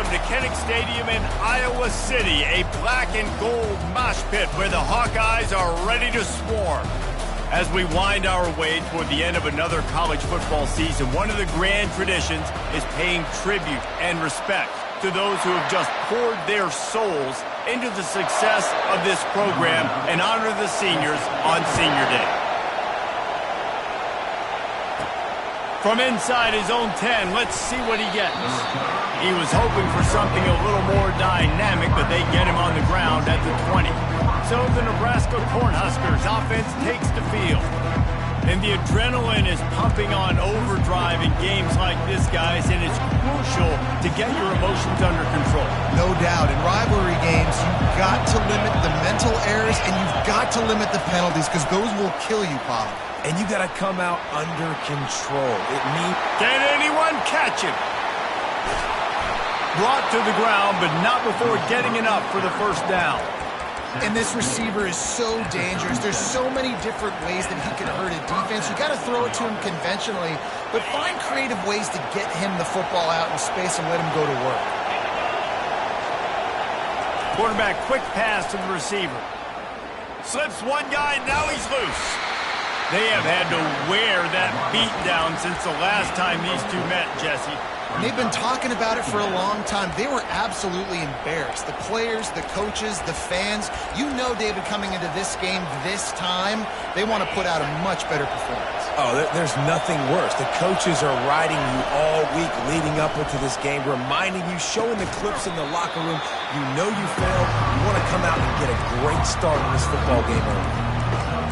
welcome to Kinnick Stadium in Iowa City, a black and gold mosh pit where the Hawkeyes are ready to swarm. As we wind our way toward the end of another college football season, one of the grand traditions is paying tribute and respect to those who have just poured their souls into the success of this program and honor the seniors on Senior Day. From inside his own 10, let's see what he gets. He was hoping for something a little more dynamic, but they get him on the ground at the 20. So the Nebraska Cornhuskers offense takes the field. And the adrenaline is pumping on overdrive in games like this, guys, and it's crucial to get your emotions under control. No doubt. In rivalry games, you've got to limit the mental errors, and you've got to limit the penalties, because those will kill you, Pop. And you got to come out under control. Can anyone catch him? Brought to the ground, but not before getting enough for the first down. And this receiver is so dangerous. There's so many different ways that he can hurt a defense. You got to throw it to him conventionally, but find creative ways to get him the football out in space and let him go to work. Quarterback, quick pass to the receiver. Slips one guy, now he's loose. They have had to wear that beat down since the last time these two met, Jesse. And they've been talking about it for a long time. They were absolutely embarrassed. The players, the coaches, the fans. You know, David, coming into this game this time, they want to put out a much better performance. Oh, there's nothing worse. The coaches are riding you all week leading up into this game, reminding you, showing the clips in the locker room. You know you failed. You want to come out and get a great start in this football game early.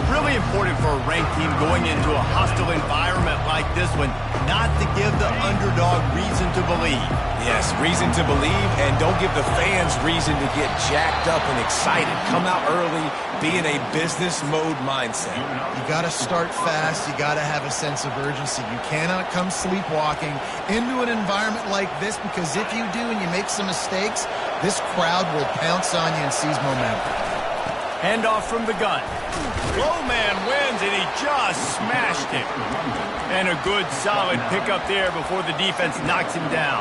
Really important for a ranked team going into a hostile environment like this one not to give the underdog reason to believe. Yes, reason to believe, and don't give the fans reason to get jacked up and excited. Come out early, be in a business mode mindset. You got to start fast. You got to have a sense of urgency. You cannot come sleepwalking into an environment like this, because if you do and you make some mistakes, this crowd will pounce on you and seize momentum. Handoff from the gun. Low man wins, and he just smashed him. And a good, solid pickup there before the defense knocks him down.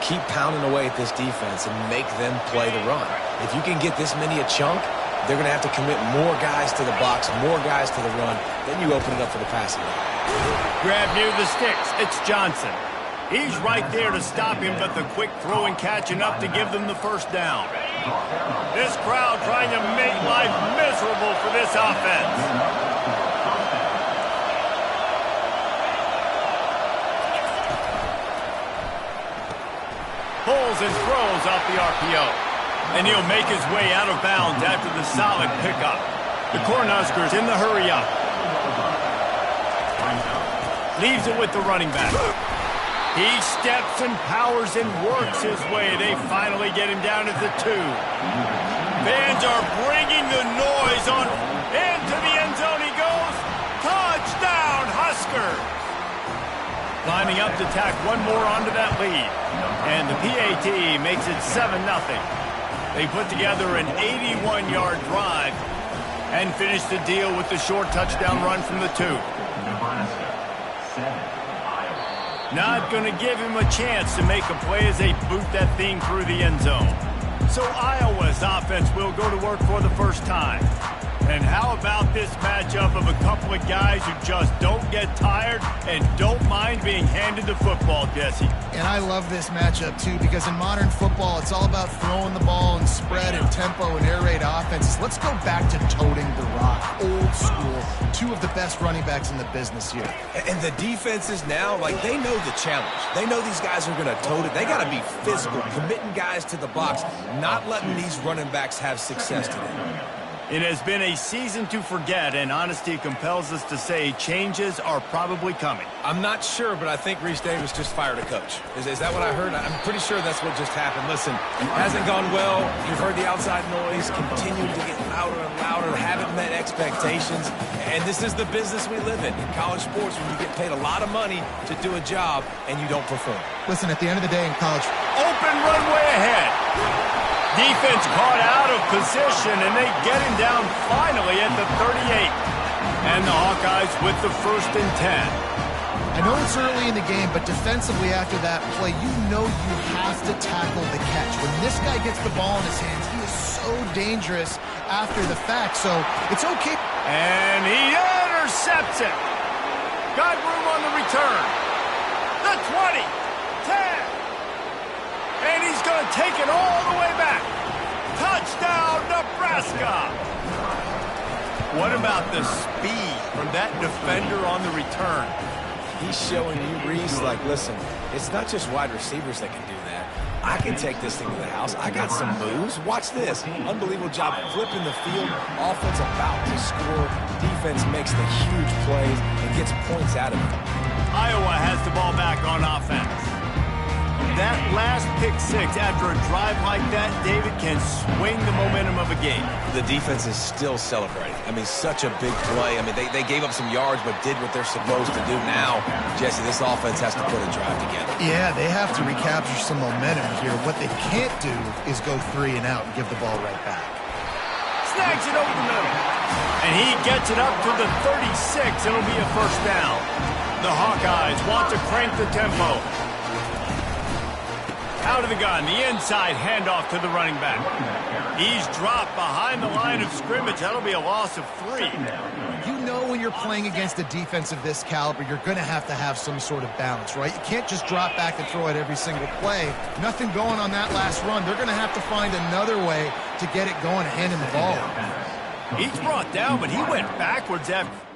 Keep pounding away at this defense and make them play the run. If you can get this many a chunk, they're going to have to commit more guys to the box, more guys to the run. Then you open it up for the passing game. Grab near the sticks. It's Johnson. He's right there to stop him, but the quick throw and catch enough to give them the first down. This crowd trying to make life miserable for this offense. Pulls and throws off the RPO. And he'll make his way out of bounds after the solid pickup. The Cornhuskers in the hurry up. Leaves it with the running back. He steps and powers and works his way. They finally get him down at the 2. Fans are bringing the noise on. Into the end zone he goes. Touchdown, Huskers! Lining up to tack one more onto that lead. And the PAT makes it 7-0. They put together an 81-yard drive and finish the deal with the short touchdown run from the 2. Not going to give him a chance to make a play as they boot that thing through the end zone. So Iowa's offense will go to work for the first time. And how about this matchup of a couple of guys who just don't get tired and don't mind being handed the football, Jesse? And I love this matchup, too, because in modern football, it's all about throwing the ball and spread and tempo and air raid offenses. Let's go back to toting the rock. Old school. Two of the best running backs in the business here. And the defenses now, like, they know the challenge. They know these guys are going to tote it. They got to be physical, committing guys to the box, not letting these running backs have success today. It has been a season to forget, and honesty compels us to say changes are probably coming. I'm not sure, but I think Reese Davis just fired a coach. Is that what I heard? I'm pretty sure that's what just happened. Listen, it hasn't gone well. You've heard the outside noise, continuing to get louder and louder, haven't met expectations. And this is the business we live in college sports, when you get paid a lot of money to do a job and you don't perform. Listen, at the end of the day in college, open runway ahead. Defense caught out of position, and they get him down finally at the 38. And the Hawkeyes with the 1st and 10. I know it's early in the game, but defensively after that play, you know you have to tackle the catch. When this guy gets the ball in his hands, he is so dangerous after the fact, so it's okay. And he intercepts it. Got room on the return. The 20, 10. And he's going to take it all the way back. Touchdown, Nebraska. What about the speed from that defender on the return? He's showing you, Reese, like, listen, it's not just wide receivers that can do that. I can take this thing to the house. I got some moves. Watch this. Unbelievable job flipping the field. Offense about to score. Defense makes the huge plays and gets points out of it. Iowa has the ball back on offense. That last pick six after a drive like that, David, can swing the momentum of a game. The defense is still celebrating. I mean, such a big play. I mean, they gave up some yards but did what they're supposed to do. Now, Jesse, this offense has to put a drive together. Yeah, they have to recapture some momentum here. What they can't do is go 3 and out and give the ball right back. Snags it over the middle. And he gets it up to the 36. It'll be a first down. The Hawkeyes want to crank the tempo. Out of the gun, the inside handoff to the running back. He's dropped behind the line of scrimmage. That'll be a loss of 3. You know when you're playing against a defense of this caliber, you're going to have some sort of balance, right? You can't just drop back and throw it every single play. Nothing going on that last run. They're going to have to find another way to get it going and hand him the ball. He's brought down, but he went backwards after.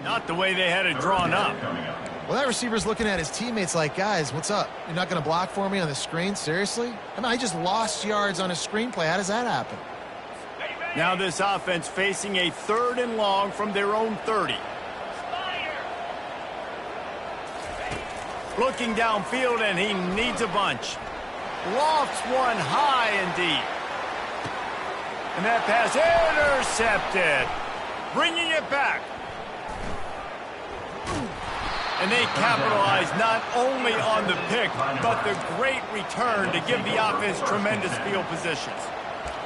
Not the way they had it drawn up. Well, that receiver's looking at his teammates like, guys, what's up? You're not going to block for me on the screen? Seriously? I mean, I just lost yards on a screenplay. How does that happen? Now this offense facing a 3rd and long from their own 30. Looking downfield, and he needs a bunch. Lofts one high and deep. And that pass intercepted. Bringing it back. And they capitalize not only on the pick, but the great return to give the offense tremendous field positions.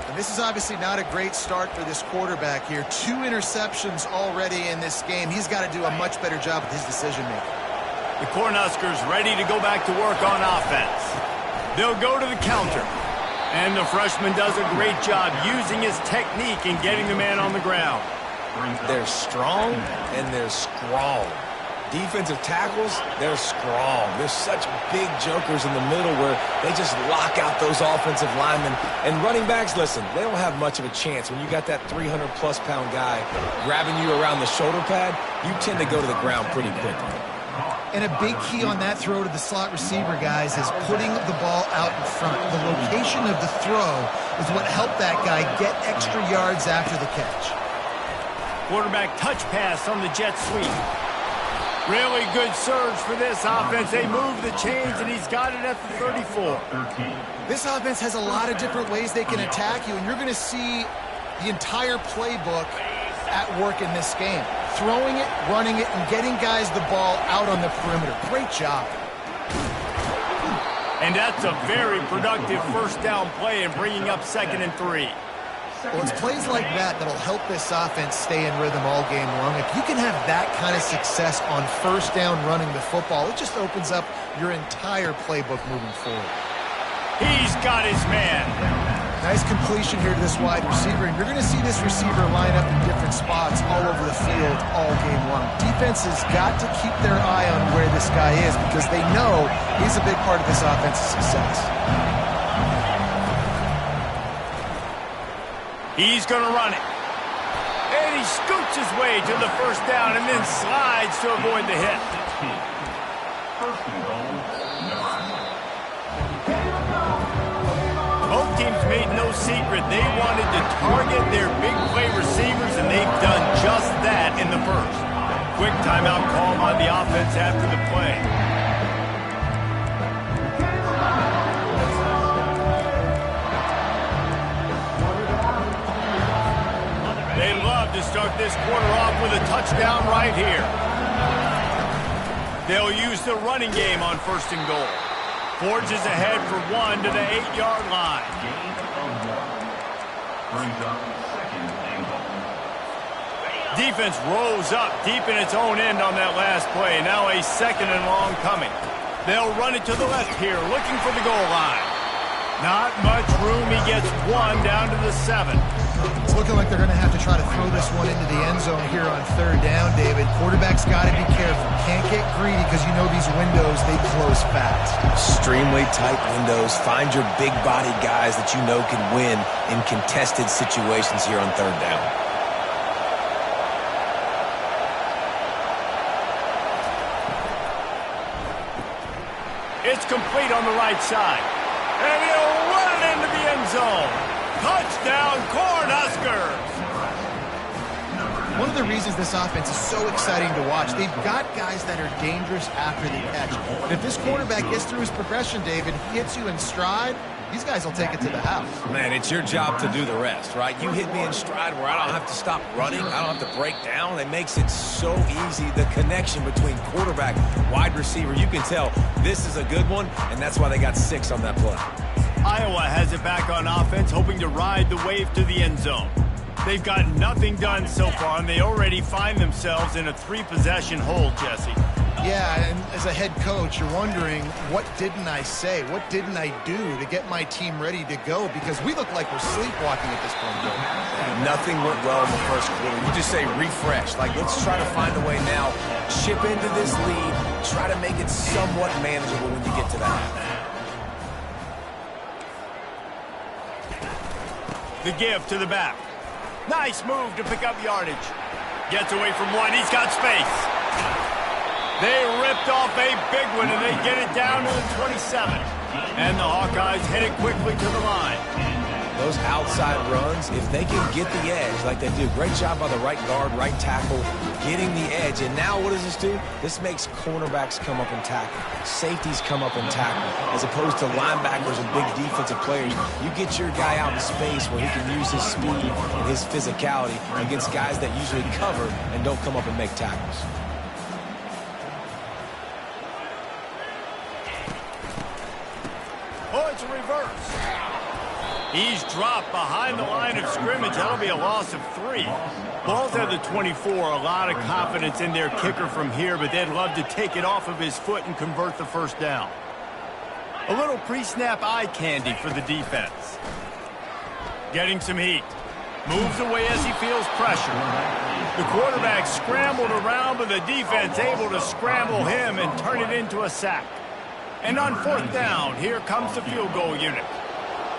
And this is obviously not a great start for this quarterback here. 2 interceptions already in this game. He's got to do a much better job with his decision-making. The Cornhuskers ready to go back to work on offense. They'll go to the counter. And the freshman does a great job using his technique and getting the man on the ground. They're strong and they're strong. Defensive tackles, they're strong. There's such big jokers in the middle where they just lock out those offensive linemen. And running backs, listen, they don't have much of a chance. When you got that 300-plus pound guy grabbing you around the shoulder pad, you tend to go to the ground pretty quickly. And a big key on that throw to the slot receiver, guys, is putting the ball out in front. The location of the throw is what helped that guy get extra yards after the catch. Quarterback touch pass on the jet sweep. Really good surge for this offense. They move the chains, and he's got it at the 34. This offense has a lot of different ways they can attack you, and you're going to see the entire playbook at work in this game. Throwing it, running it, and getting guys the ball out on the perimeter. Great job. And that's a very productive first down play and bringing up 2nd and 3. Well, it's plays like that that'll help this offense stay in rhythm all game long. If you can have that kind of success on first down running the football, it just opens up your entire playbook moving forward. He's got his man. Nice completion here to this wide receiver, and you're going to see this receiver line up in different spots all over the field all game long. Defense has got to keep their eye on where this guy is because they know he's a big part of this offense's success. He's going to run it. And he scoots his way to the first down and then slides to avoid the hit. Both teams made no secret. They wanted to target their big play receivers, and they've done just that in the first. Quick timeout call on the offense after the play. They love to start this quarter off with a touchdown right here. They'll use the running game on 1st and goal. Forges ahead for 1 to the 8-yard line. Defense rose up deep in its own end on that last play. Now a 2nd and long coming. They'll run it to the left here, looking for the goal line. Not much room. He gets 1 down to the 7. It's looking like they're going to have to try to throw this one into the end zone here on 3rd down, David. Quarterback's got to be careful. Can't get greedy because you know these windows, they close fast. Extremely tight windows. Find your big body guys that you know can win in contested situations here on 3rd down. It's complete on the right side. And he'll run it into the end zone. Touchdown, Cornhuskers! One of the reasons this offense is so exciting to watch, they've got guys that are dangerous after the catch. But if this quarterback gets through his progression, David, he hits you in stride, these guys will take it to the house. Man, it's your job to do the rest, right? You hit me in stride where I don't have to stop running. I don't have to break down. It makes it so easy. The connection between quarterback, wide receiver, you can tell this is a good one, and that's why they got 6 on that play. Iowa has it back on offense, hoping to ride the wave to the end zone. They've got nothing done so far, and they already find themselves in a 3-possession hole, Jesse. Yeah, and as a head coach, you're wondering, what didn't I say? What didn't I do to get my team ready to go? Because we look like we're sleepwalking at this point, Joe. Nothing went well in the first quarter. You just say refresh. Like, let's try to find a way now. Chip into this lead. Try to make it somewhat manageable when you get to that. The give to the back. Nice move to pick up yardage. Gets away from 1. He's got space. They ripped off a big one, and they get it down to the 27. And the Hawkeyes head it quickly to the line. Those outside runs, if they can get the edge like they do, great job by the right guard, right tackle, getting the edge. And now what does this do? This makes cornerbacks come up and tackle. Safeties come up and tackle. As opposed to linebackers and big defensive players, you get your guy out in space where he can use his speed and his physicality against guys that usually cover and don't come up and make tackles. Oh, it's a reverse. He's dropped behind the line of scrimmage. That'll be a loss of 3. Ball's at the 24. A lot of confidence in their kicker from here, but they'd love to take it off of his foot and convert the first down. A little pre-snap eye candy for the defense. Getting some heat. Moves away as he feels pressure. The quarterback scrambled around, but the defense able to scramble him and turn it into a sack. And on 4th down, here comes the field goal unit.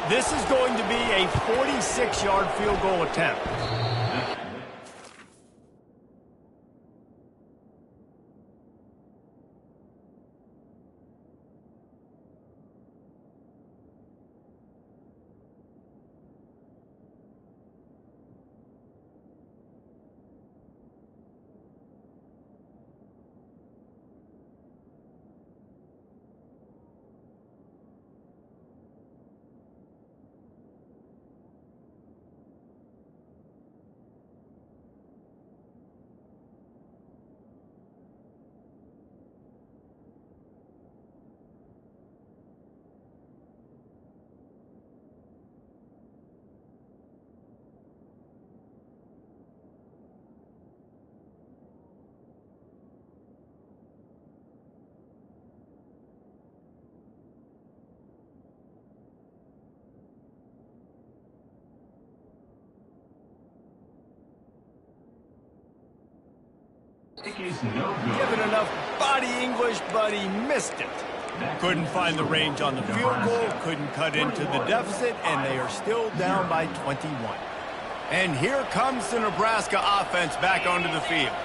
This is going to be a 46-yard field goal attempt. Given enough body English, but he missed it. Couldn't find the range on the field goal, couldn't cut into the deficit, and they are still down by 21. And here comes the Nebraska offense back onto the field.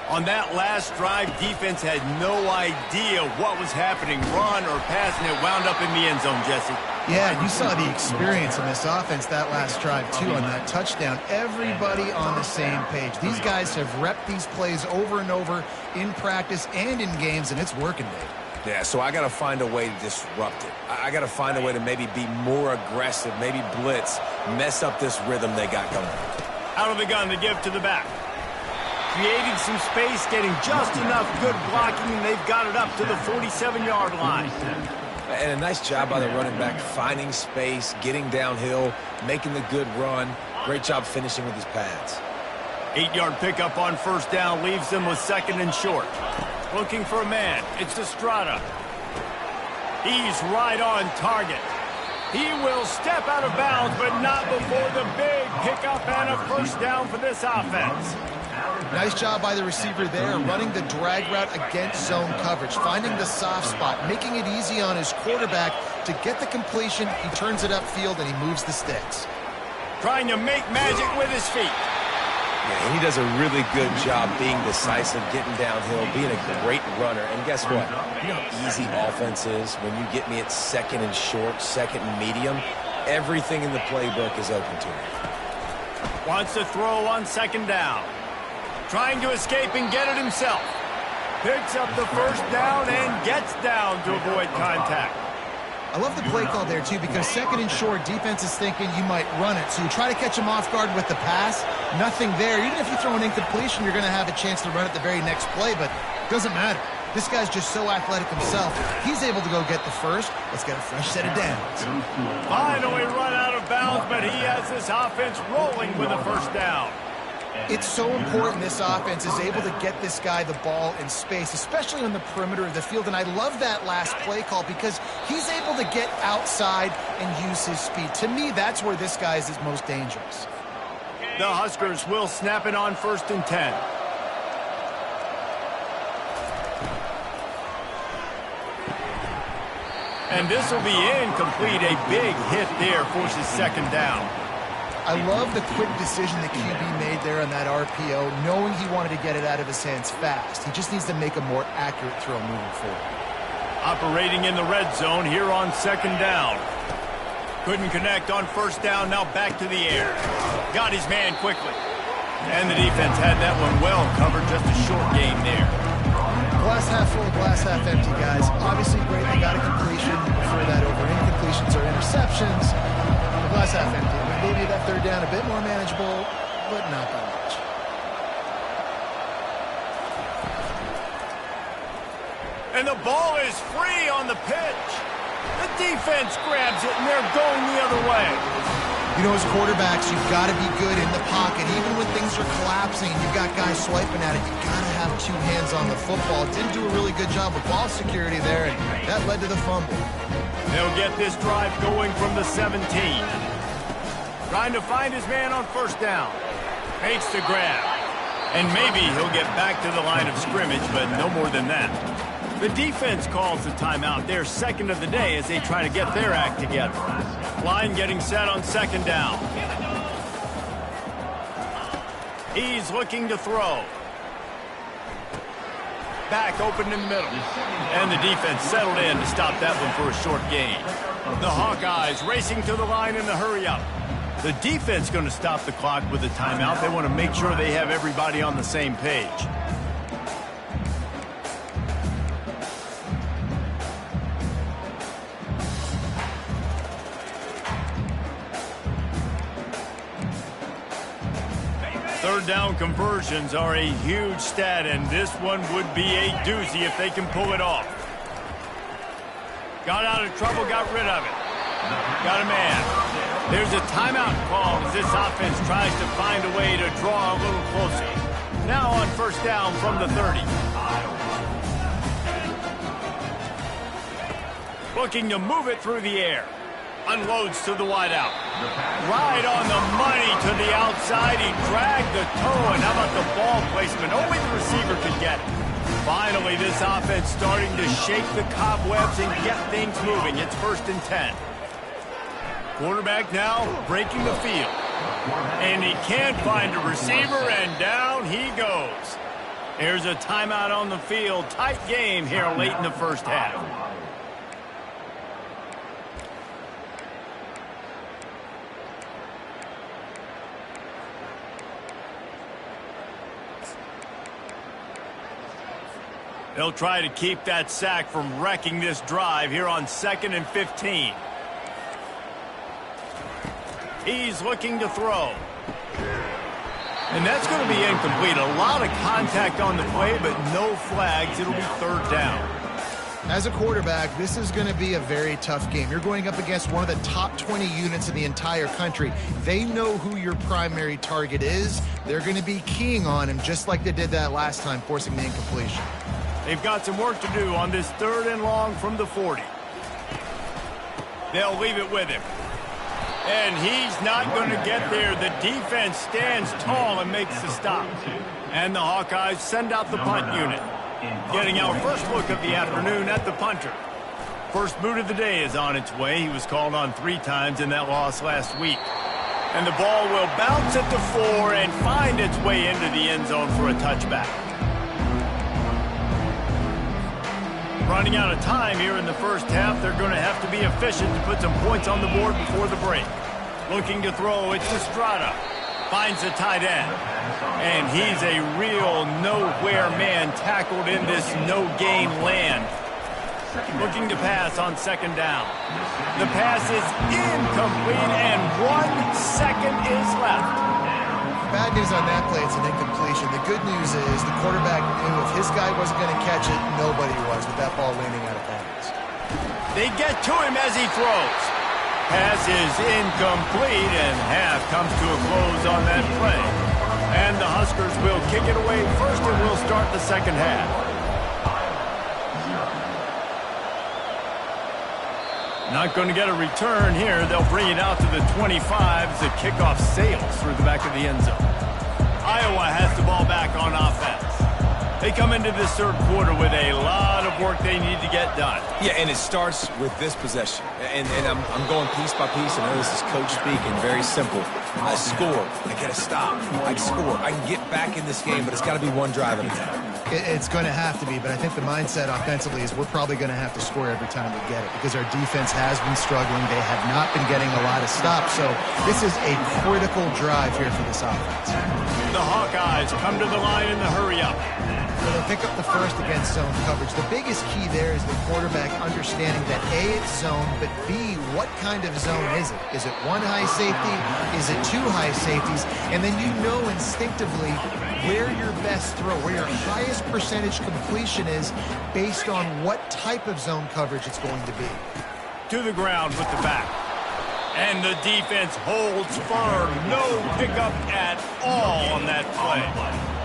On that last drive, defense had no idea what was happening, run or pass, and it wound up in the end zone, Jesse. Yeah, you saw the experience in this offense that last drive, too, on that touchdown. Everybody on the same page. These guys have repped these plays over and over in practice and in games, and it's working, Dave. Yeah, so I got to find a way to disrupt it. I got to find a way to maybe be more aggressive, maybe blitz, mess up this rhythm they got going. Out of the gun to give to the back. Creating some space, getting just enough good blocking, and they've got it up to the 47-yard line. And a nice job by the running back, finding space, getting downhill, making the good run. Great job finishing with his pads. 8-yard pickup on 1st down leaves them with 2nd and short. Looking for a man. It's Estrada. He's right on target. He will step out of bounds, but not before the big pickup and a 1st down for this offense. Nice job by the receiver there, running the drag route against zone coverage, finding the soft spot, making it easy on his quarterback to get the completion. He turns it upfield, and he moves the sticks. Trying to make magic with his feet. Yeah, he does a really good job being decisive, getting downhill, being a great runner. And guess what? You know how easy offense is when you get me at 2nd and short, 2nd and medium. Everything in the playbook is open to him. Wants to throw on 2nd down. Trying to escape and get it himself. Picks up the 1st down and gets down to avoid contact. I love the play call there, too, because 2nd and short, defense is thinking you might run it. So you try to catch him off guard with the pass. Nothing there. Even if you throw an incompletion, you're going to have a chance to run it the very next play, but it doesn't matter. This guy's just so athletic himself. He's able to go get the 1st. Let's get a fresh set of downs. Finally run out of bounds, but he has this offense rolling with a 1st down. It's so important this offense is able to get this guy the ball in space, especially on the perimeter of the field. And I love that last play call because he's able to get outside and use his speed. To me, that's where this guy is most dangerous. The Huskers will snap it on 1st and 10. And this will be incomplete. A big hit there forces 2nd down. I love the quick decision the QB made there on that RPO, knowing he wanted to get it out of his hands fast. He just needs to make a more accurate throw moving forward. Operating in the red zone here on 2nd down. Couldn't connect on 1st down, now back to the air. Got his man quickly. And the defense had that one well covered, just a short game there. Glass half full, glass half empty, guys. Obviously great, they got a completion. Prefer that over incompletions or interceptions. The glass half empty. Maybe that 3rd down a bit more manageable, but not by much. And the ball is free on the pitch. The defense grabs it, and they're going the other way. You know, as quarterbacks, you've got to be good in the pocket. Even when things are collapsing and you've got guys swiping at it, you've got to have 2 hands on the football. Didn't do a really good job with ball security there, and that led to the fumble. They'll get this drive going from the 17. Trying to find his man on first down. Makes the grab. And maybe he'll get back to the line of scrimmage, but no more than that. The defense calls the timeout. They're second of the day as they try to get their act together. Line getting set on second down. He's looking to throw. Back open in the middle. And the defense settled in to stop that one for a short gain. The Hawkeyes racing to the line in the hurry-up. The defense going to stop the clock with a timeout. They want to make sure they have everybody on the same page. Third down conversions are a huge stat, and this one would be a doozy if they can pull it off. Got out of trouble, got rid of it. Got a man. There's a timeout call as this offense tries to find a way to draw a little closer. Now on first down from the 30. Looking to move it through the air. Unloads to the wideout. Right on the money to the outside. He dragged the toe, and how about the ball placement? Only the receiver could get it. Finally, this offense starting to shake the cobwebs and get things moving. It's 1st and 10. Quarterback now breaking the field. And he can't find a receiver, and down he goes. There's a timeout on the field. Tight game here late in the first half. They'll try to keep that sack from wrecking this drive here on 2nd and 15. He's looking to throw. And that's going to be incomplete. A lot of contact on the play, but no flags. It'll be 3rd down. As a quarterback, this is going to be a very tough game. You're going up against one of the top 20 units in the entire country. They know who your primary target is. They're going to be keying on him just like they did that last time, forcing the incompletion. They've got some work to do on this 3rd and long from the 40. They'll leave it with him. And he's not going to get there. The defense stands tall and makes the stop. And the Hawkeyes send out the punt unit. Getting our first look of the afternoon at the punter. First boot of the day is on its way. He was called on 3 times in that loss last week. And the ball will bounce at the 4 and find its way into the end zone for a touchback. Running out of time here in the first half. They're going to have to be efficient to put some points on the board before the break. Looking to throw, it's Estrada. Finds the tight end. And he's a real nowhere man tackled in this no-gain land. Looking to pass on 2nd down. The pass is incomplete, and 1 second is left. Bad news on that play, it's an incompletion. The good news is the quarterback knew if his guy wasn't going to catch it, nobody was with that ball landing out of bounds. They get to him as he throws. Pass is incomplete, and half comes to a close on that play. And the Huskers will kick it away first, and we'll start the second half. Not going to get a return here. They'll bring it out to the 25 as the kickoff sails through the back of the end zone. Iowa has the ball back on offense. They come into this 3rd quarter with a lot of work they need to get done. Yeah, and it starts with this possession. And I'm going piece by piece. I know this is coach speaking, very simple. I score. I get a stop. I score. I can get back in this game, but it's got to be one drive at a time. It's going to have to be, but I think the mindset offensively is we're probably going to have to score every time we get it because our defense has been struggling. They have not been getting a lot of stops, so this is a critical drive here for this offense. The Hawkeyes come to the line in the hurry-up. So they'll pick up the first against zone coverage. The biggest key there is the quarterback understanding that A, it's zone, but B, what kind of zone is it? Is it 1 high safety? Is it 2 high safeties? And then you know instinctively where your best throw, where your highest percentage completion is based on what type of zone coverage it's going to be. To the ground with the back. And the defense holds firm. No pickup at all on that play.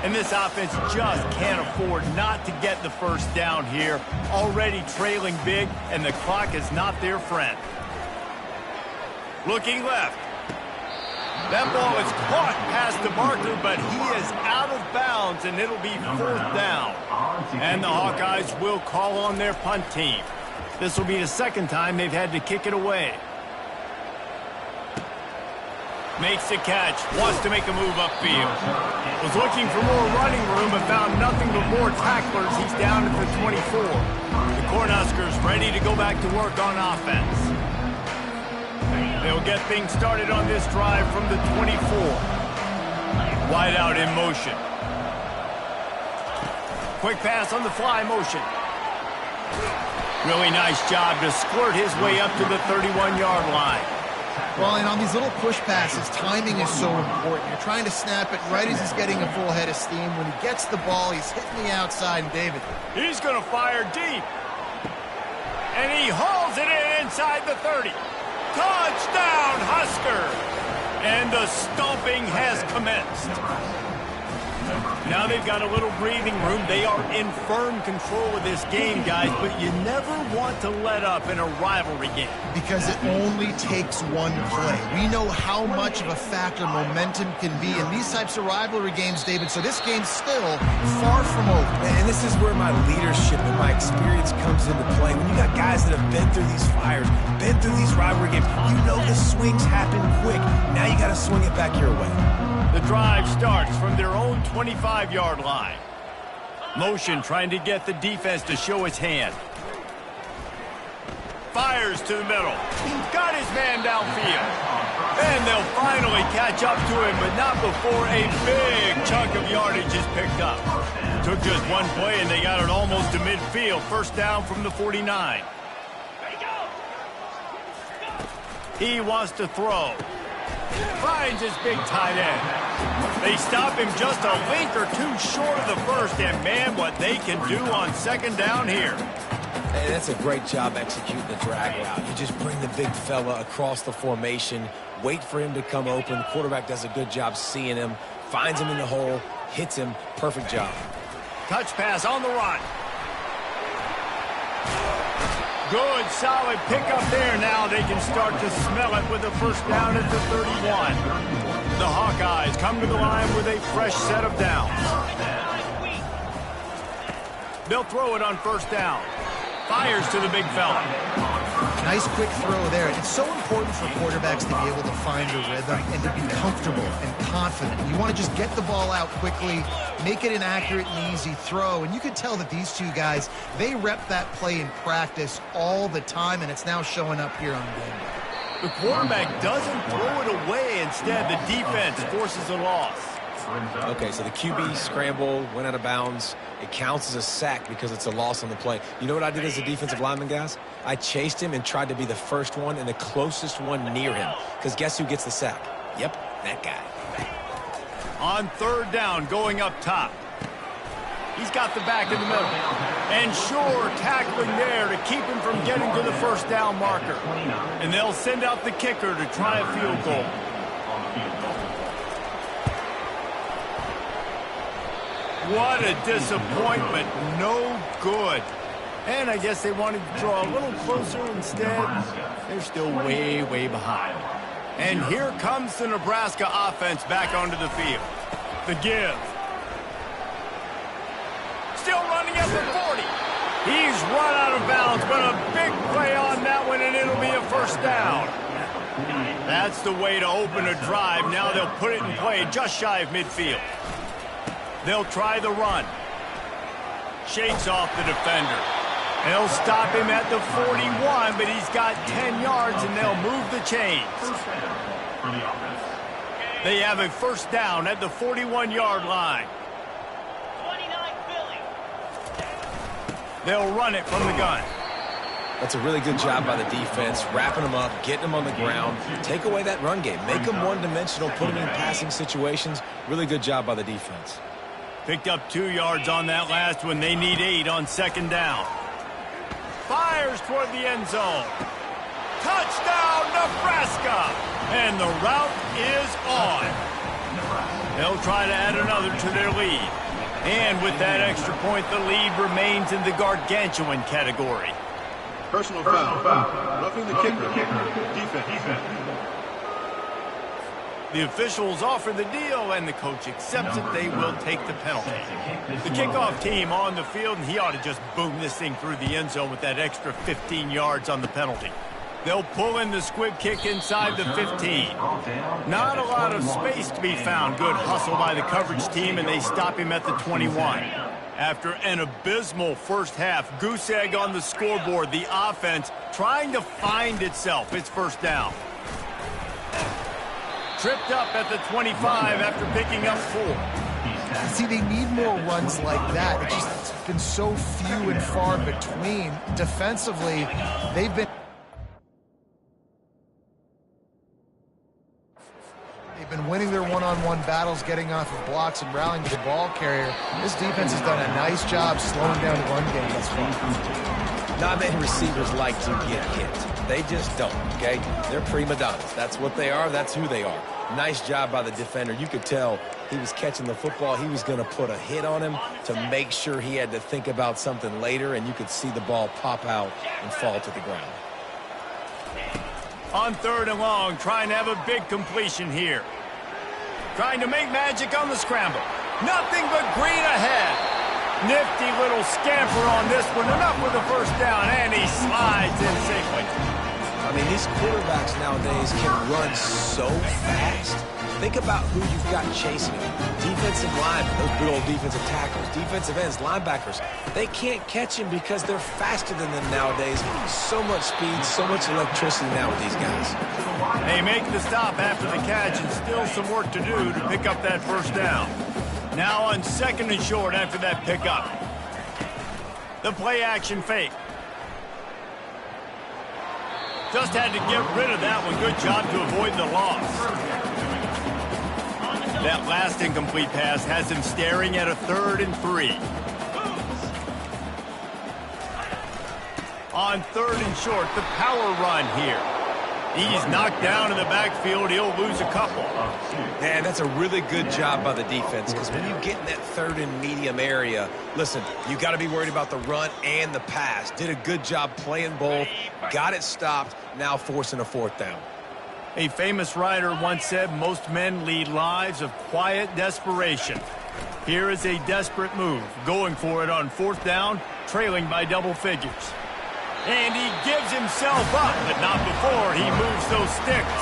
And this offense just can't afford not to get the first down here. Already trailing big, and the clock is not their friend. Looking left. That ball is caught past the marker, but he is out of bounds, and it'll be 4th down. And the Hawkeyes will call on their punt team. This will be the 2nd time they've had to kick it away. Makes the catch, wants to make a move upfield. Was looking for more running room, but found nothing but more tacklers. He's down at the 24. The Cornhuskers ready to go back to work on offense. They'll get things started on this drive from the 24. Wide out in motion. Quick pass on the fly motion. Really nice job to squirt his way up to the 31-yard line. Well, and on these little push passes, timing is so important. You're trying to snap it right as he's getting a full head of steam. When he gets the ball, he's hitting the outside, and David. He's going to fire deep. And he hauls it in inside the 30. Touchdown, Husker! And the stomping has commenced. Now they've got a little breathing room. They are in firm control of this game, guys, but you never want to let up in a rivalry game. Because it only takes one play. We know how much of a factor momentum can be in these types of rivalry games, David, so this game's still far from over. And this is where my leadership and my experience comes into play. When you got guys that have been through these fires, been through these rivalry games, you know the swings happen quick. Now you got to swing it back your way. The drive starts from their own 25-yard line. Motion trying to get the defense to show its hand. Fires to the middle. Got his man downfield. Then they'll finally catch up to him, but not before a big chunk of yardage is picked up. Took just one play, and they got it almost to midfield. 1st down from the 49. He wants to throw. Finds his big tight end. They stop him just a link or two short of the first, and man, what they can do on 2nd down here. Hey, that's a great job executing the drag route. You just bring the big fella across the formation, wait for him to come open. The quarterback does a good job seeing him, finds him in the hole, hits him. Perfect job. Touch pass on the run. Good, solid pickup there. Now they can start to smell it with a 1st down at the 31. The Hawkeyes come to the line with a fresh set of downs. They'll throw it on 1st down. Fires to the big fella. Nice quick throw there. It's so important for quarterbacks to be able to find a rhythm and to be comfortable and confident. You want to just get the ball out quickly, make it an accurate and easy throw. And you can tell that these two guys, they rep that play in practice all the time, and it's now showing up here on game day. The quarterback doesn't throw it away. Instead, the defense forces a loss. Okay, so the QB scramble, went out of bounds. It counts as a sack because it's a loss on the play. You know what I did as a defensive lineman, guys? I chased him and tried to be the first one and the closest one near him. Because guess who gets the sack? Yep, that guy. On 3rd down, going up top. He's got the back in the middle. And sure, tackling there to keep him from getting to the 1st down marker. And they'll send out the kicker to try a field goal. What a disappointment. No good. And I guess they wanted to draw a little closer instead. They're still way, way behind. And here comes the Nebraska offense back onto the field. The give. Still running at the 40. He's run out of bounds, but a big play on that one, and it'll be a 1st down. That's the way to open a drive. Now they'll put it in play just shy of midfield. They'll try the run. Shakes off the defender. They'll stop him at the 41, but he's got 10 yards, and they'll move the chains. They have a 1st down at the 41-yard line. They'll run it from the gun. That's a really good job by the defense, wrapping them up, getting them on the ground. Take away that run game. Make them one-dimensional, put them in passing situations. Really good job by the defense. Picked up 2 yards on that last one. They need 8 on 2nd down. Fires toward the end zone. Touchdown, Nebraska! And the route is on. They'll try to add another to their lead. And with that extra point, the lead remains in the gargantuan category. Personal foul. Roughing the kicker. Defense. The officials offer the deal, and the coach accepts it. They will take the penalty. The kickoff team on the field, and he ought to just boom this thing through the end zone with that extra 15 yards on the penalty. They'll pull in the squib kick inside the 15. Not a lot of space to be found. Good hustle by the coverage team, and they stop him at the 21. After an abysmal first half, goose egg on the scoreboard, the offense trying to find itself. It's first down. Tripped up at the 25 after picking up 4. See, they need more runs like that. It's been so few and far between. Defensively, they've been winning their one-on-one battles, getting off of blocks and rallying to the ball carrier. This defense has done a nice job slowing down the run game thus far. Not many receivers like to get hit. They just don't, okay? They're prima donnas. That's what they are. That's who they are. Nice job by the defender. You could tell he was catching the football. He was going to put a hit on him to make sure he had to think about something later, and you could see the ball pop out and fall to the ground. On 3rd and long, trying to have a big completion here. Trying to make magic on the scramble. Nothing but green ahead. Nifty little scamper on this one. Enough with the first down, and he slides in safely. I mean, these quarterbacks nowadays can run so fast. Think about who you've got chasing them. Defensive linemen, those good old defensive tackles, defensive ends, linebackers. They can't catch him because they're faster than them nowadays. So much speed, so much electricity now with these guys. They make the stop after the catch, and still some work to do to pick up that first down. Now on 2nd and short after that pickup. The play action fake. Just had to get rid of that one. Good job to avoid the loss. That last incomplete pass has him staring at a 3rd and 3. On 3rd and short, the power run here. He's knocked down in the backfield. He'll lose a couple. Man, that's a really good job by the defense, because when you get in that 3rd and medium area, listen, you got to be worried about the run and the pass. Did a good job playing both, got it stopped, now forcing a 4th down. A famous writer once said, most men lead lives of quiet desperation. Here is a desperate move, going for it on 4th down, trailing by double figures. And he gives himself up, but not before he moves those sticks.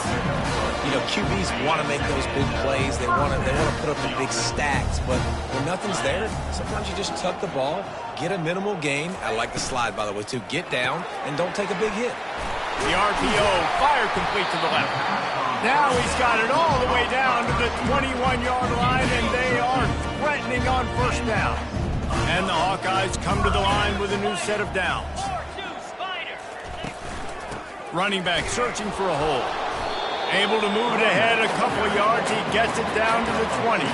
You know, QBs want to make those big plays. They want to put up the big stacks, but when nothing's there, sometimes you just tuck the ball, get a minimal gain. I like the slide, by the way, too. Get down and don't take a big hit. The RPO, fire complete to the left. Now he's got it all the way down to the 21-yard line, and they are threatening on 1st down. And the Hawkeyes come to the line with a new set of downs. Running back searching for a hole. Able to move it ahead a couple of yards. He gets it down to the 20.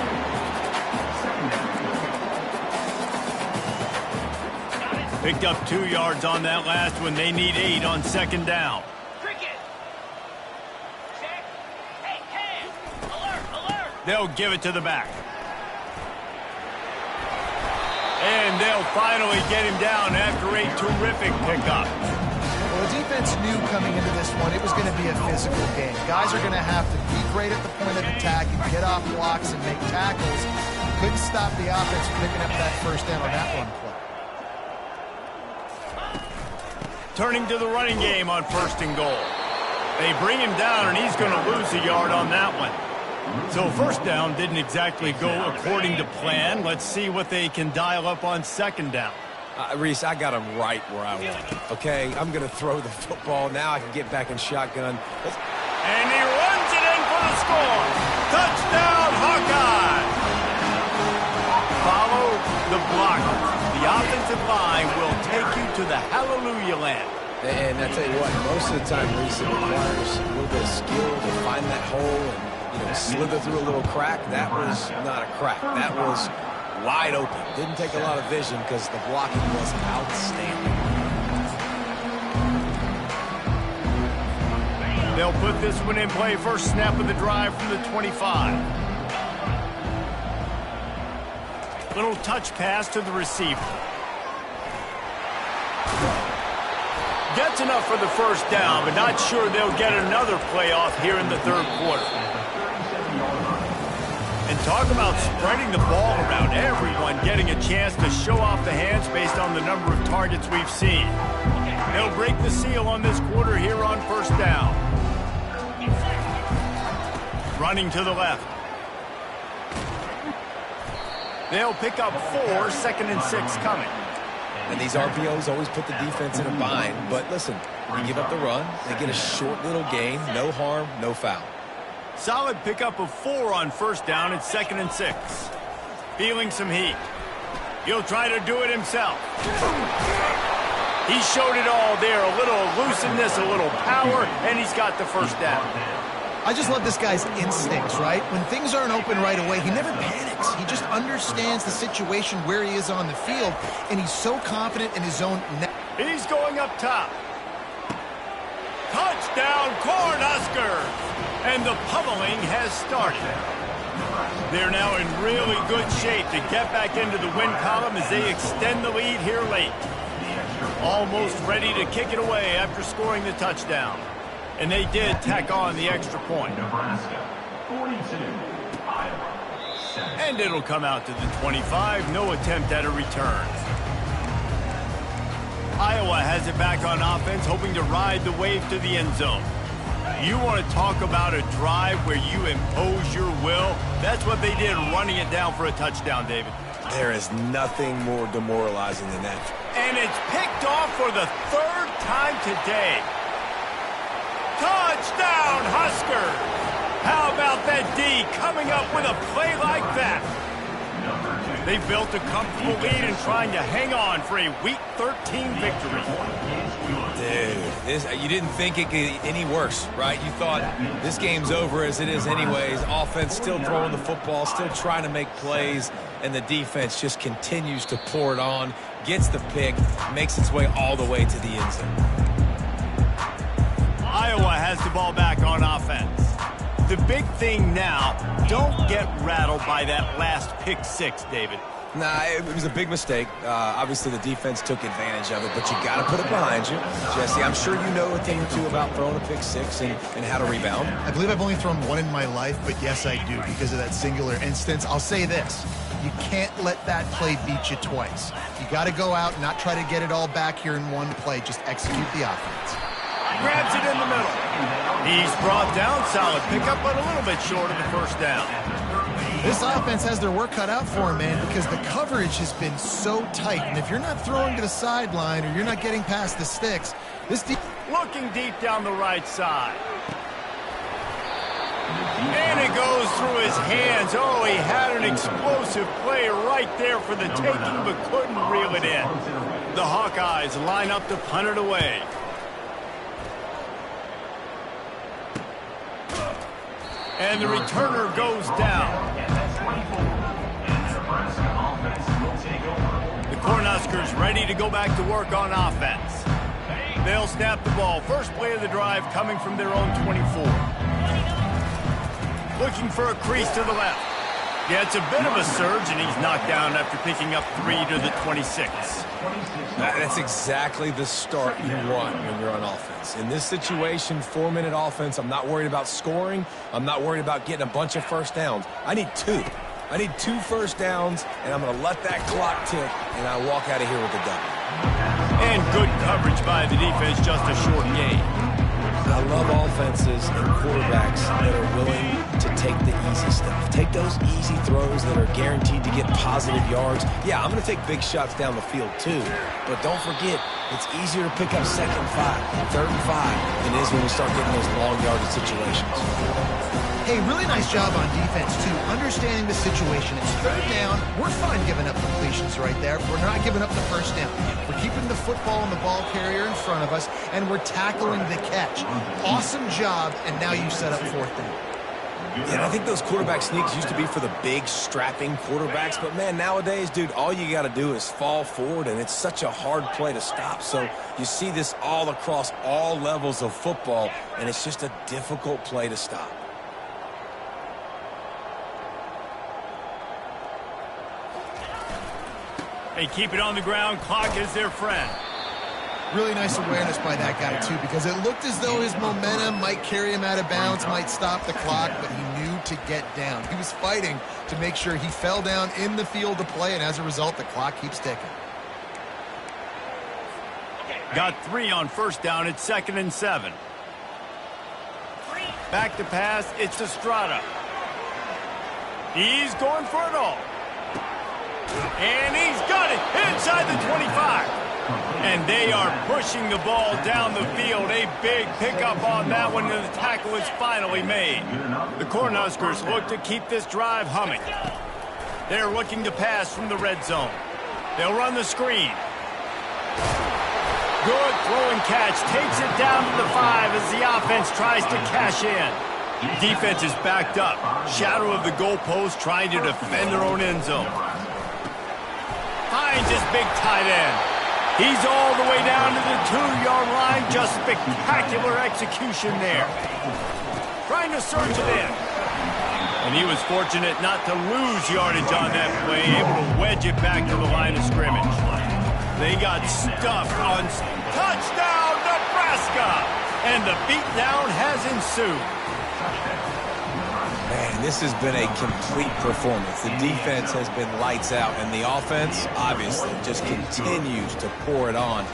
Picked up 2 yards on that last one. They need 8 on 2nd down. They'll give it to the back. And they'll finally get him down after a terrific pickup. Well, the defense knew coming into this one it was going to be a physical game. Guys are going to have to be great at the point of attack and get off blocks and make tackles. Couldn't stop the offense from picking up that first down on that one play. Turning to the running game on 1st and goal. They bring him down, and he's going to lose a yard on that one. So 1st down didn't exactly go according to plan. Let's see what they can dial up on 2nd down. Reese, I got him right where I want him, okay? I'm going to throw the football. Now I can get back in shotgun. And he runs it in for the score. Touchdown, Hawkeye! Follow the blockers. The offensive line will take you to the hallelujah land. And I tell you what, most of the time, Reese, it requires a little bit of skill to find that hole and slither through a little crack. That was not a crack. That was wide open. Didn't take a lot of vision because the blocking was outstanding. They'll put this one in play. First snap of the drive from the 25. Little touch pass to the receiver. Gets enough for the first down, but not sure they'll get another play off here in the 3rd quarter. Talk about spreading the ball around, everyone getting a chance to show off the hands based on the number of targets we've seen. They'll break the seal on this quarter here on first down. Running to the left. They'll pick up 4, 2nd and 6 coming. And these RPOs always put the defense in a bind. But listen, you give up the run, they get a short little gain, no harm, no foul. Solid pickup of 4 on first down at 2nd and 6. Feeling some heat. He'll try to do it himself. He showed it all there. A little elusiveness, a little power, and he's got the first down. I just love this guy's instincts, right? When things aren't open right away, he never panics. He just understands the situation where he is on the field, and he's so confident in his own... He's going up top. Touchdown, Cornhuskers! And the pummeling has started. They're now in really good shape to get back into the win column as they extend the lead here late. Almost ready to kick it away after scoring the touchdown. And they did tack on the extra point. And it'll come out to the 25. No attempt at a return. Iowa has it back on offense, hoping to ride the wave to the end zone. You want to talk about a drive where you impose your will? That's what they did, running it down for a touchdown, David. There is nothing more demoralizing than that. And it's picked off for the 3rd time today. Touchdown, Huskers! How about that D coming up with a play like that? They built a comfortable lead and trying to hang on for a Week 13 victory. Dude, you didn't think it could get any worse, right? You thought this game's over as it is anyways. Offense still throwing the football, still trying to make plays, and the defense just continues to pour it on, gets the pick, makes its way all the way to the end zone. Iowa has the ball back on offense. The big thing now, don't get rattled by that last pick 6, David. Nah, it was a big mistake. Obviously, the defense took advantage of it, but you got to put it behind you. Jesse, I'm sure you know a thing or two about throwing a pick 6 and how to rebound. I believe I've only thrown one in my life, but yes, I do because of that singular instance. I'll say this. You can't let that play beat you twice. You got to go out and not try to get it all back here in one play. Just execute the offense. Grabs it in the middle. He's brought down, solid pickup, but a little bit short of the first down. This offense has their work cut out for him, man, because the coverage has been so tight. And if you're not throwing to the sideline or you're not getting past the sticks, this looking deep down the right side. And it goes through his hands. Oh, he had an explosive play right there for the taking, but couldn't reel it in. The Hawkeyes line up to punt it away. And the returner goes down. The Cornhuskers ready to go back to work on offense. They'll snap the ball. First play of the drive coming from their own 24. Looking for a crease to the left. Yeah, it's a bit of a surge, and he's knocked down after picking up 3 to the 26. That's exactly the start you want when you're on offense. In this situation, 4-minute offense, I'm not worried about scoring. I'm not worried about getting a bunch of first downs. I need 2. I need 2 first downs, and I'm going to let that clock tick, and I walk out of here with a W. And good coverage by the defense, just a short gain. I love offenses and quarterbacks that are willing to take the easy stuff. Take those easy throws that are guaranteed to get positive yards. Yeah, I'm going to take big shots down the field too. But don't forget, it's easier to pick up 2nd and 5, 3rd and 5 than it is when we start getting those long yardage situations. Hey, really nice job on defense, too, understanding the situation. It's 3rd down. We're fine giving up completions right there. We're not giving up the first down. We're keeping the football and the ball carrier in front of us, and we're tackling the catch. Awesome job, and now you set up 4th down. Yeah, and I think those quarterback sneaks used to be for the big, strapping quarterbacks. But, man, nowadays, dude, all you got to do is fall forward, and it's such a hard play to stop. So you see this all across all levels of football, and it's just a difficult play to stop. They keep it on the ground. Clock is their friend. Really nice awareness by that guy, too, because it looked as though his momentum might carry him out of bounds, might stop the clock, but he knew to get down. He was fighting to make sure he fell down in the field to play, and as a result, the clock keeps ticking. Got 3 on first down. It's 2nd and 7. Back to pass. It's Estrada. He's going for it all. And he's got it inside the 25. And they are pushing the ball down the field. A big pickup on that one, and the tackle is finally made. The Cornhuskers look to keep this drive humming. They're looking to pass from the red zone. They'll run the screen. Good throw and catch. Takes it down to the 5 as the offense tries to cash in. Defense is backed up. Shadow of the goalpost trying to defend their own end zone. Finds his big tight end. He's all the way down to the 2-yard line. Just spectacular execution there. Trying to surge it in. And he was fortunate not to lose yardage on that play, able to wedge it back to the line of scrimmage. They got stuffed on touchdown, Nebraska! And the beatdown has ensued. Man, this has been a complete performance. The defense has been lights out, and the offense, obviously, just continues to pour it on.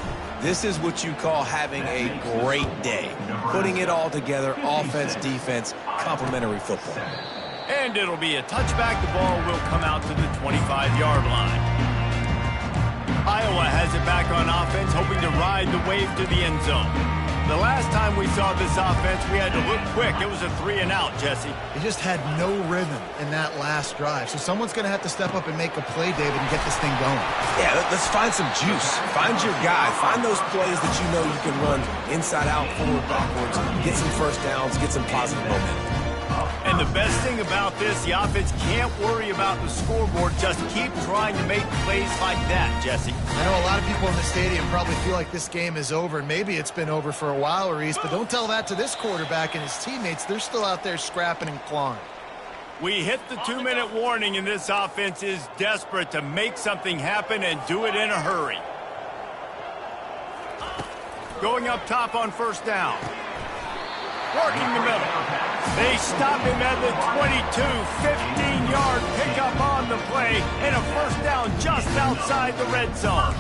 This is what you call having a great day. Putting it all together, offense, defense, complementary football. And it'll be a touchback. The ball will come out to the 25-yard line. Iowa has it back on offense, hoping to ride the wave to the end zone. The last time we saw this offense, we had to look quick. It was a 3-and-out, Jesse. They just had no rhythm in that last drive. So someone's going to have to step up and make a play, David, and get this thing going. Yeah, let's find some juice. Find your guy. Find those plays that you know you can run inside out, forward, backwards, get some first downs, get some positive momentum. And the best thing about this, the offense can't worry about the scoreboard. Just keep trying to make plays like that, Jesse. I know a lot of people in the stadium probably feel like this game is over, and maybe it's been over for a while, Reese, but don't tell that to this quarterback and his teammates. They're still out there scrapping and clawing. We hit the 2-minute warning, and this offense is desperate to make something happen and do it in a hurry. Going up top on first down. Working the middle. They stop him at the 22, 15-yard pickup on the play, and a first down just outside the red zone.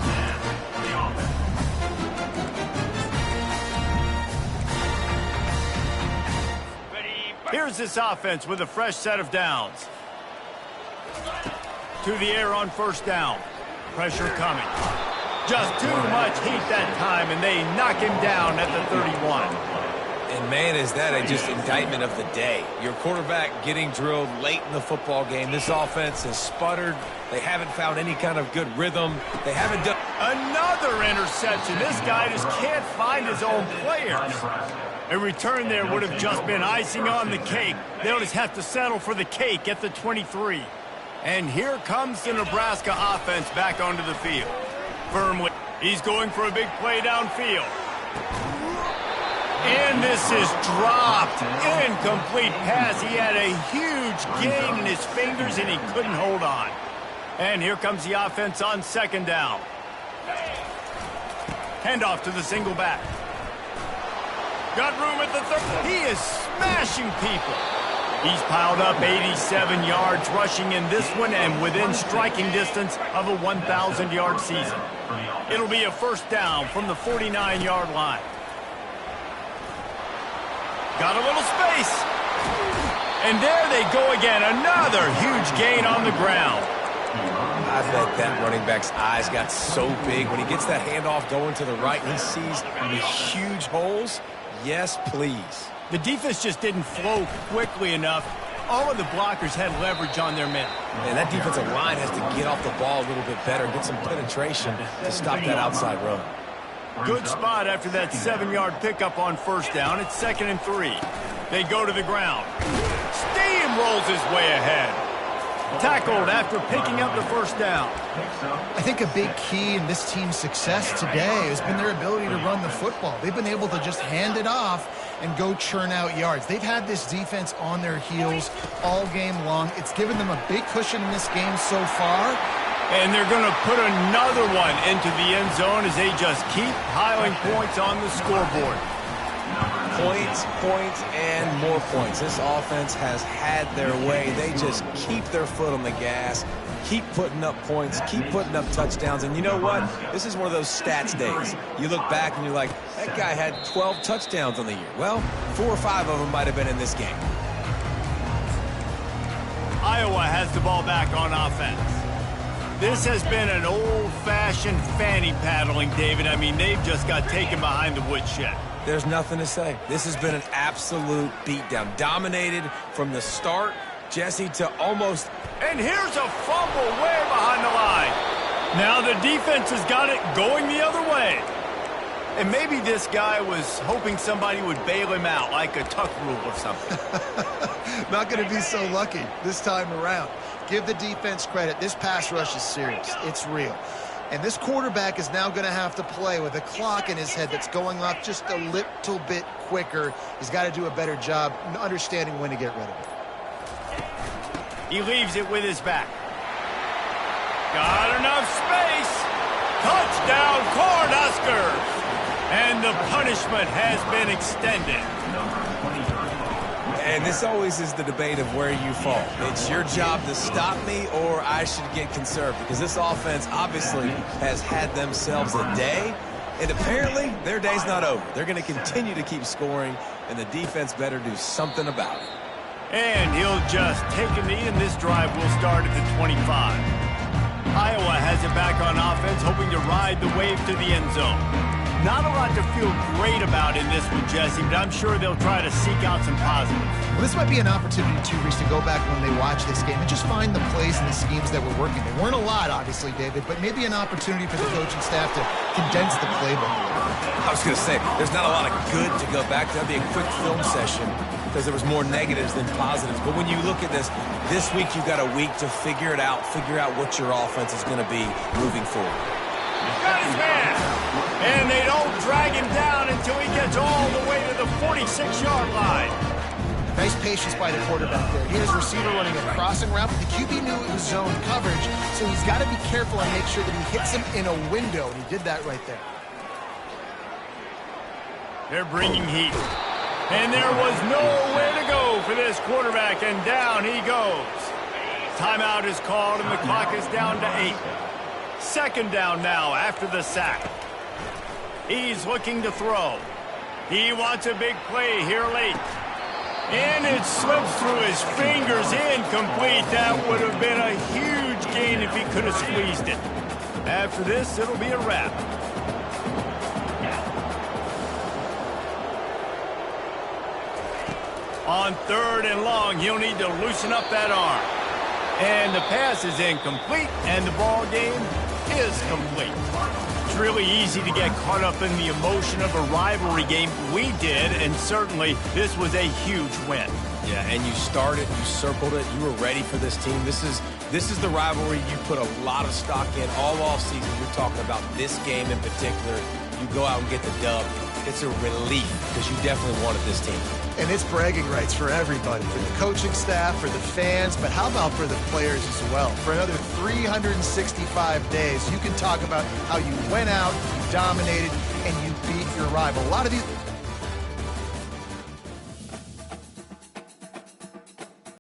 Here's this offense with a fresh set of downs. To the air on first down. Pressure coming. Just too much heat that time, and they knock him down at the 31. And, man, is that a just indictment of the day. Your quarterback getting drilled late in the football game. This offense has sputtered. They haven't found any kind of good rhythm. They haven't done... Another interception. This guy just can't find his own players. A return there would have just been icing on the cake. They'll just have to settle for the cake at the 23. And here comes the Nebraska offense back onto the field. Firmly, he's going for a big play downfield. And this is dropped. Incomplete pass. He had a huge gain in his fingers, and he couldn't hold on. And here comes the offense on second down. Handoff to the single back. Got room at the third. He is smashing people. He's piled up 87 yards rushing in this one and within striking distance of a 1,000-yard season. It'll be a first down from the 49-yard line. Got a little space. And there they go again. Another huge gain on the ground. I bet that running back's eyes got so big when he gets that handoff going to the right and he sees the huge holes. Yes, please. The defense just didn't flow quickly enough. All of the blockers had leverage on their men. And that defensive line has to get off the ball a little bit better, get some penetration to stop that outside run. Good spot after that 7-yard pickup on first down. It's 2nd and 3. They go to the ground. Steamrolls his way ahead. Tackled after picking up the first down. I think a big key in this team's success today has been their ability to run the football. They've been able to just hand it off and go churn out yards. They've had this defense on their heels all game long. It's given them a big cushion in this game so far. And they're going to put another one into the end zone as they just keep piling points on the scoreboard. Points, points, and more points. This offense has had their way. They just keep their foot on the gas, keep putting up points, keep putting up touchdowns. And you know what? This is one of those stats days. You look back and you're like, that guy had 12 touchdowns on the year. Well, 4 or 5 of them might have been in this game. Iowa has the ball back on offense. This has been an old-fashioned fanny paddling, David. I mean, they've just got taken behind the woodshed. There's nothing to say. This has been an absolute beatdown. Dominated from the start, Jesse, to almost... And here's a fumble way behind the line. Now the defense has got it going the other way. And maybe this guy was hoping somebody would bail him out, like a tuck rule or something. Not going to be so lucky this time around. Give the defense credit. This pass rush is serious. It's real. And this quarterback is now going to have to play with a clock in his head that's going off just a little bit quicker. He's got to do a better job understanding when to get rid of it. He leaves it with his back. Got enough space. Touchdown, Cornhuskers. And the punishment has been extended. And this always is the debate of where you fall. It's your job to stop me, or I should get conserved, because this offense obviously has had themselves a day, and apparently their day's not over. They're going to continue to keep scoring, and the defense better do something about it. And he'll just take a knee, and this drive will start at the 25. Iowa has it back on offense, hoping to ride the wave to the end zone. Not a lot to feel great about in this one, Jesse, but I'm sure they'll try to seek out some positives. Well, this might be an opportunity, too, Reese, to go back when they watch this game and just find the plays and the schemes that were working. There weren't a lot, obviously, David, but maybe an opportunity for the coaching staff to condense the playbook. I was going to say, there's not a lot of good to go back to. That'd be a quick film session because there was more negatives than positives. But when you look at this week you've got a week to figure it out, figure out what your offense is going to be moving forward. Got his man. And they don't drag him down until he gets all the way to the 46-yard line. Nice patience by the quarterback there. He has receiver running a crossing route, but the QB knew it was zone coverage, so he's got to be careful and make sure that he hits him in a window, and he did that right there. They're bringing heat. And there was nowhere to go for this quarterback, and down he goes. Timeout is called, and the clock is down to 8. Second down now after the sack. He's looking to throw. He wants a big play here late. And it slips through his fingers, incomplete. That would have been a huge gain if he could have squeezed it. After this, it'll be a wrap. On 3rd and long, he'll need to loosen up that arm. And the pass is incomplete, and the ball game is complete. It's really easy to get caught up in the emotion of a rivalry game. We did, and certainly this was a huge win. Yeah, and you started, you circled it, you were ready for this team. This is the rivalry you put a lot of stock in all offseason. You're talking about this game in particular. You go out and get the dub. It's a relief because you definitely wanted this team. And it's bragging rights for everybody, for the coaching staff, for the fans, but how about for the players as well? For another 365 days, you can talk about how you went out, you dominated, and you beat your rival. A lot of these